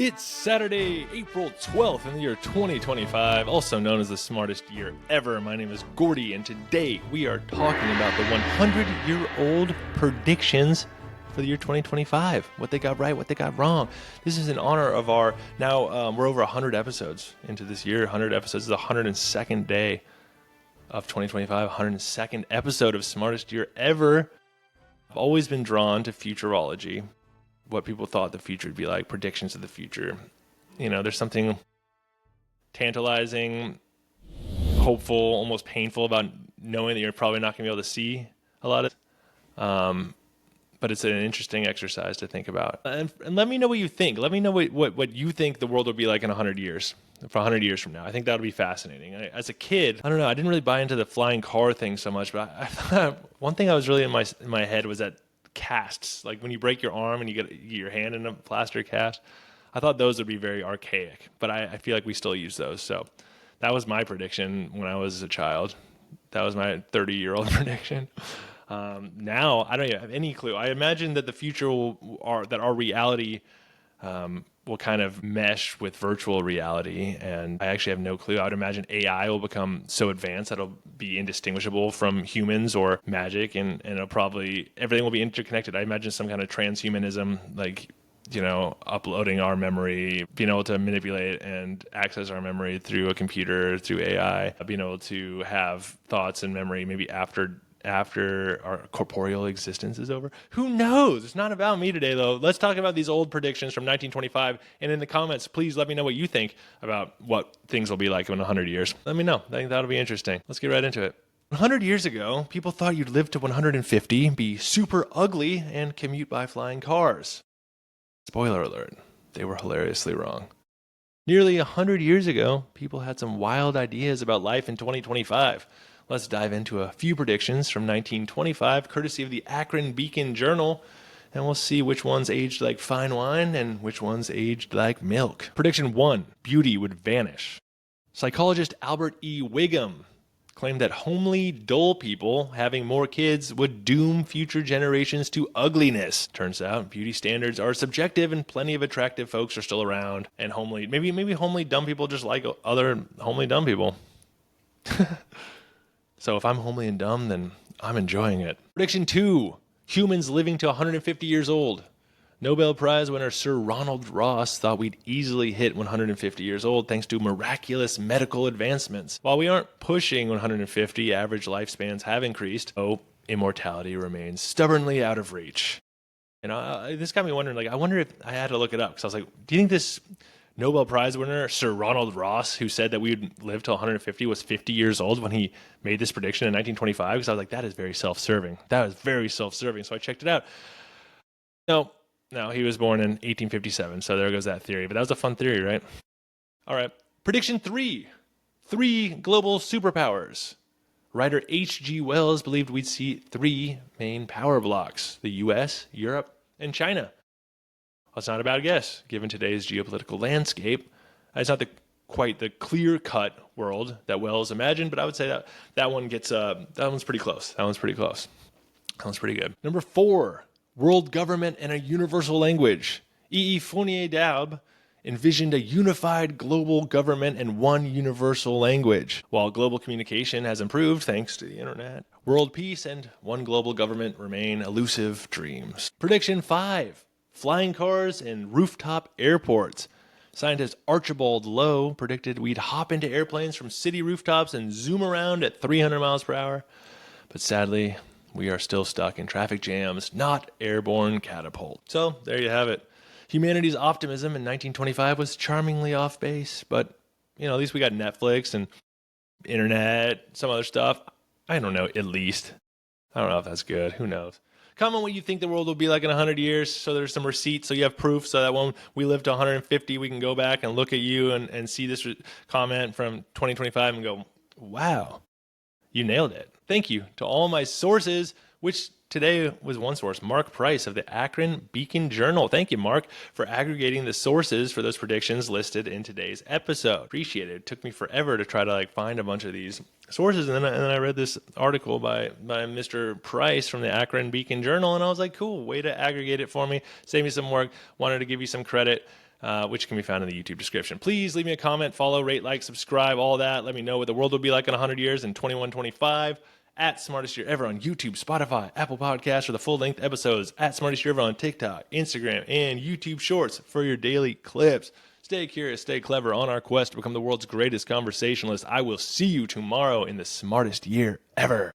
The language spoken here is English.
It's Saturday, April 12th in the year 2025, also known as the smartest year ever. My name is Gordy, and today we are talking about the 100-year-old predictions for the year 2025. What they got right, what they got wrong. This is in honor of our, now we're over 100 episodes into this year. 100 episodes is the 102nd day of 2025, 102nd episode of Smartest Year Ever. I've always been drawn to futurology. What people thought the future would be like, predictions of the future. You know, there's something tantalizing, hopeful, almost painful about knowing that you're probably not going to be able to see a lot of it. But it's an interesting exercise to think about. And let me know what you think. Let me know what you think the world will be like in 100 years, for 100 years from now. I think that would be fascinating. As a kid, I don't know, I didn't really buy into the flying car thing so much, but I thought one thing I was really in my head was that casts, like when you break your arm and you get your hand in a plaster cast, I thought those would be very archaic, but I feel like we still use those. So that was my prediction when I was a child. That was my 30-year-old prediction. Now I don't even have any clue. I imagine that the future that our reality will kind of mesh with virtual reality, and I actually have no clue. I would imagine AI will become so advanced that it'll be indistinguishable from humans or magic, and it'll probably, everything will be interconnected. I imagine some kind of transhumanism, like, you know, uploading our memory, being able to manipulate and access our memory through a computer, through AI, being able to have thoughts and memory maybe after our corporeal existence is over. Who knows? It's not about me today, though. Let's talk about these old predictions from 1925. And in the comments, please let me know what you think about what things will be like in 100 years. Let me know. I think that'll be interesting. Let's get right into it. 100 years ago, people thought you'd live to 150, be super ugly, and commute by flying cars. Spoiler alert, they were hilariously wrong. Nearly 100 years ago, people had some wild ideas about life in 2025. Let's dive into a few predictions from 1925, courtesy of the Akron Beacon Journal, and we'll see which ones aged like fine wine and which ones aged like milk. Prediction 1, beauty would vanish. Psychologist Albert E. Wiggum claimed that homely, dull people having more kids would doom future generations to ugliness. Turns out beauty standards are subjective, and plenty of attractive folks are still around, and maybe homely dumb people just like other homely dumb people. So if I'm homely and dumb, then I'm enjoying it. Prediction 2, humans living to 150 years old. Nobel Prize winner Sir Ronald Ross thought we'd easily hit 150 years old thanks to miraculous medical advancements. While we aren't pushing 150, average lifespans have increased, so immortality remains stubbornly out of reach. And this got me wondering, I wonder if I had to look it up, because I was like, do you think this Nobel Prize winner, Sir Ronald Ross, who said that we would live till 150, was 50 years old when he made this prediction in 1925? Because I was like, that is very self-serving. That is very self-serving. So I checked it out. No, he was born in 1857, so there goes that theory. But that was a fun theory, right? All right. Prediction 3, 3 global superpowers. Writer H.G. Wells believed we'd see 3 main power blocks: the U.S., Europe, and China. That's not a bad guess, given today's geopolitical landscape. It's not quite the clear-cut world that Wells imagined, but I would say that one's pretty close. That one's pretty close. That one's pretty good. Number 4, world government and a universal language. E.E. Fournier-Daub envisioned a unified global government and one universal language. While global communication has improved thanks to the internet, world peace and one global government remain elusive dreams. Prediction 5. Flying cars and rooftop airports. Scientist Archibald Lowe predicted we'd hop into airplanes from city rooftops and zoom around at 300 miles per hour. But sadly, we are still stuck in traffic jams, not airborne catapults. So there you have it. Humanity's optimism in 1925 was charmingly off base, but at least we got Netflix and internet, some other stuff. I don't know, at least. I don't know if that's good. Who knows? Comment what you think the world will be like in 100 years, so there's some receipts, so you have proof, so that when we live to 150, we can go back and look at you and see this comment from 2025 and go, wow, you nailed it. Thank you to all my sources, which today was one source, Mark Price of the Akron Beacon Journal. Thank you, Mark, for aggregating the sources for those predictions listed in today's episode. Appreciate it. It took me forever to try to find a bunch of these sources, and then I read this article by Mr. Price from the Akron Beacon Journal, and I was like, cool, way to aggregate it for me, save me some work, wanted to give you some credit. which can be found in the YouTube description. Please leave me a comment, follow, rate, like, subscribe, all that. Let me know what the world will be like in 100 years in 2125 at Smartest Year Ever on YouTube, Spotify, Apple Podcasts, or the full-length episodes at Smartest Year Ever on TikTok, Instagram, and YouTube Shorts for your daily clips. Stay curious, stay clever on our quest to become the world's greatest conversationalist. I will see you tomorrow in the Smartest Year Ever.